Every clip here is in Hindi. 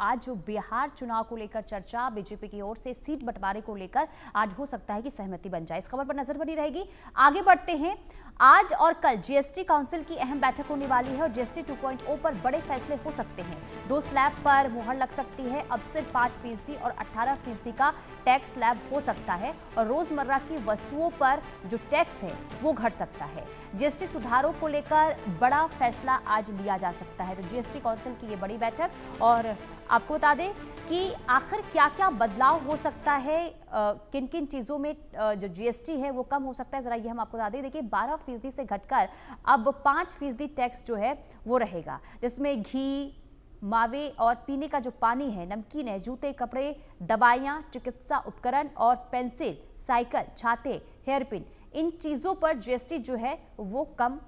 आज जो बिहार चुनाव को लेकर चर्चा, बीजेपी की ओर से सीट बंटवारे को लेकर आज हो सकता है कि सहमति बन जाए। इस खबर पर नजर बनी रहेगी। आगे बढ़ते हैं। आज और कल जीएसटी काउंसिल की अहम बैठक होने वाली है और जीएसटी 2.0 पर बड़े फैसले हो सकते हैं। 2 स्लैब पर मुहर लग सकती है। अब सिर्फ 5% और 18% का टैक्स स्लैब हो सकता है और रोजमर्रा की वस्तुओं पर जो टैक्स है वो घट सकता है। जीएसटी सुधारों को लेकर बड़ा फैसला आज लिया जा सकता है। तो जीएसटी काउंसिल की ये बड़ी बैठक, और आपको बता दें कि आखिर क्या क्या बदलाव हो सकता है, किन किन चीज़ों में जो जीएसटी है वो कम हो सकता है, ज़रा ये हम आपको बता दें। देखिए 12% से घटकर अब 5% टैक्स जो है वो रहेगा, जिसमें घी, मावे और पीने का जो पानी है, नमकीन है, जूते, कपड़े, दवाइयाँ, चिकित्सा उपकरण और पेंसिल, साइकिल, छाते, हेयर पिन, इन चीज़ों पर जीएसटी जो है वो कम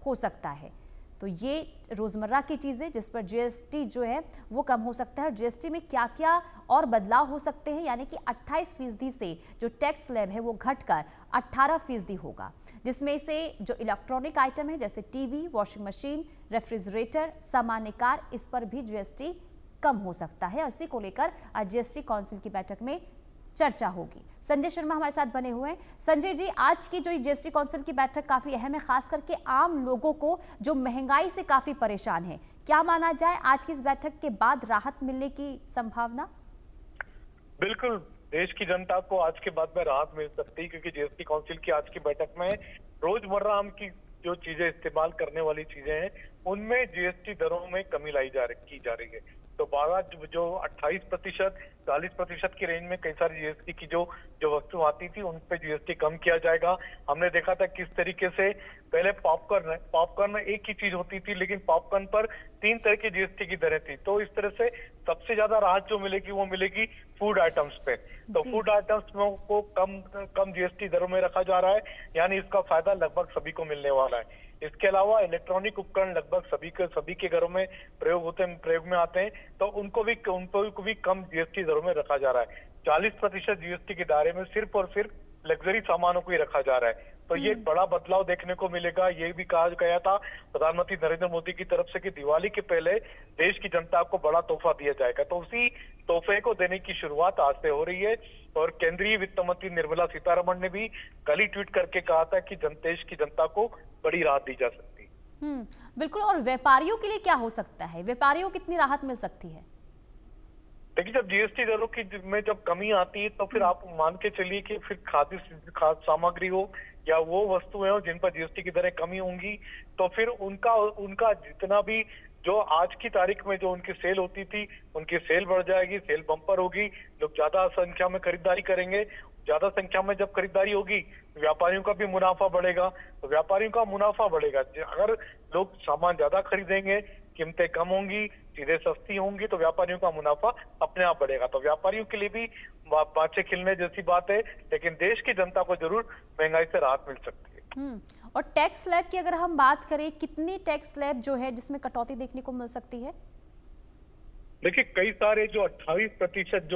हो सकता है। तो ये रोजमर्रा की चीजें जिस पर जीएसटी जो है वो कम हो सकता है। और जीएसटी में क्या क्या और बदलाव हो सकते हैं, यानी कि 28% से जो टैक्स स्लैब है वो घटकर 18% होगा, जिसमें से जो इलेक्ट्रॉनिक आइटम है जैसे टीवी, वॉशिंग मशीन, रेफ्रिजरेटर, सामान्य कार, इस पर भी जीएसटी कम हो सकता है। और इसी को लेकर आज जीएसटी काउंसिल की बैठक में चर्चा होगी। संजय शर्मा हमारे साथ बने हुए हैं। संजय जी, आज की जो जीएसटी काउंसिल की बैठक काफी अहम है, खास करके आम लोगों को जो महंगाई से काफी परेशान है। क्या माना जाए आज की इस बैठक के बाद राहत मिलने की संभावना? बिल्कुल, देश की जनता को आज के बाद में राहत मिल सकती है, क्योंकि जीएसटी काउंसिल की आज की बैठक में रोजमर्रा हम की जो चीजें इस्तेमाल करने वाली चीजें हैं उनमें जीएसटी दरों में कमी की जा रही है। तो 28%, 40% की रेंज में कई सारी जीएसटी की जो वस्तु आती थी उन पे जीएसटी कम किया जाएगा। हमने देखा था किस तरीके से पहले पॉपकॉर्न एक ही चीज होती थी, लेकिन पॉपकॉर्न पर 3 तरह की जीएसटी की दरें थी। तो इस तरह से सबसे ज्यादा राहत जो मिलेगी वो मिलेगी फूड आइटम्स पे। तो फूड आइटम्स को कम जीएसटी दरों में रखा जा रहा है, यानी इसका फायदा लगभग सभी को मिलने वाला है। इसके अलावा इलेक्ट्रॉनिक उपकरण लगभग सभी के घरों में प्रयोग में आते हैं, तो उनको भी कम जीएसटी दरों में रखा जा रहा है। 40% जीएसटी के दायरे में सिर्फ और सिर्फ लग्जरी सामानों को ही रखा जा रहा है। तो ये एक बड़ा बदलाव देखने को मिलेगा। ये भी कहा गया था प्रधानमंत्री नरेंद्र मोदी की तरफ से कि दिवाली के पहले देश की जनता को बड़ा तोहफा दिया जाएगा। तो उसी तोहफे को देने की शुरुआत आज से हो रही है। और केंद्रीय वित्त मंत्री निर्मला सीतारमण ने भी कल ही ट्वीट करके कहा था कि देश की जनता को बड़ी राहत दी जा सकती है। बिल्कुल। और व्यापारियों के लिए क्या हो सकता है? व्यापारियों को कितनी राहत मिल सकती है? देखिए, जब जीएसटी दरों की में जब कमी आती है तो फिर आप मान के चलिए कि फिर खाद्य सामग्री हो या वो वस्तुएं हो जिन पर जीएसटी की दरें कमी होंगी, तो फिर उनका जितना भी जो आज की तारीख में जो उनकी सेल होती थी उनकी सेल बढ़ जाएगी, सेल बम्पर होगी, लोग ज्यादा संख्या में खरीदारी करेंगे। ज्यादा संख्या में जब खरीदारी होगी व्यापारियों का भी मुनाफा बढ़ेगा। तो व्यापारियों का मुनाफा बढ़ेगा, अगर लोग सामान ज्यादा खरीदेंगे, कीमतें कम होंगी, चीजें सस्ती होंगी, तो व्यापारियों का मुनाफा अपने आप बढ़ेगा। तो व्यापारियों के लिए भी बातें खिलने जैसी बात है, लेकिन देश की जनता को जरूर महंगाई से राहत मिल सकती है। और टैक्स स्लैब की अगर हम बात करें, कितनी टैक्स स्लैब जो है जिसमें कटौती देखने को मिल सकती है? देखिए, कई सारे जो 28%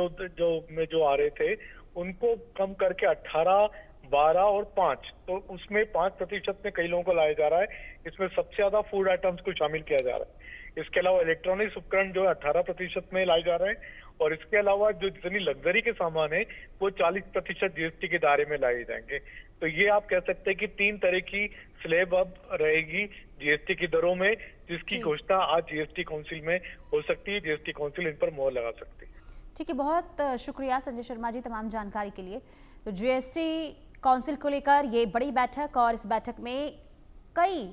जो आ रहे थे उनको कम करके 18, 12 और 5, तो उसमें 5% में कई लोगों को लाया जा रहा है। इसमें सबसे ज्यादा फूड आइटम्स को शामिल किया जा रहा है। इसके अलावा इलेक्ट्रॉनिक्स उपकरण जो है 18% में लाए जा रहे हैं, और इसके अलावा जो जितनी लग्जरी के सामान है वो 40% जीएसटी के दायरे में लाए जाएंगे। तो ये आप कह सकते हैं कि 3 तरह की स्लैब अब रहेगी जीएसटी की दरों में, जिसकी घोषणा आज जीएसटी काउंसिल में हो सकती है। जीएसटी काउंसिल इन पर मोहर लगा सकती है। ठीक है, बहुत शुक्रिया संजय शर्मा जी तमाम जानकारी के लिए। तो जीएसटी काउंसिल को लेकर ये बड़ी बैठक, और इस बैठक में कई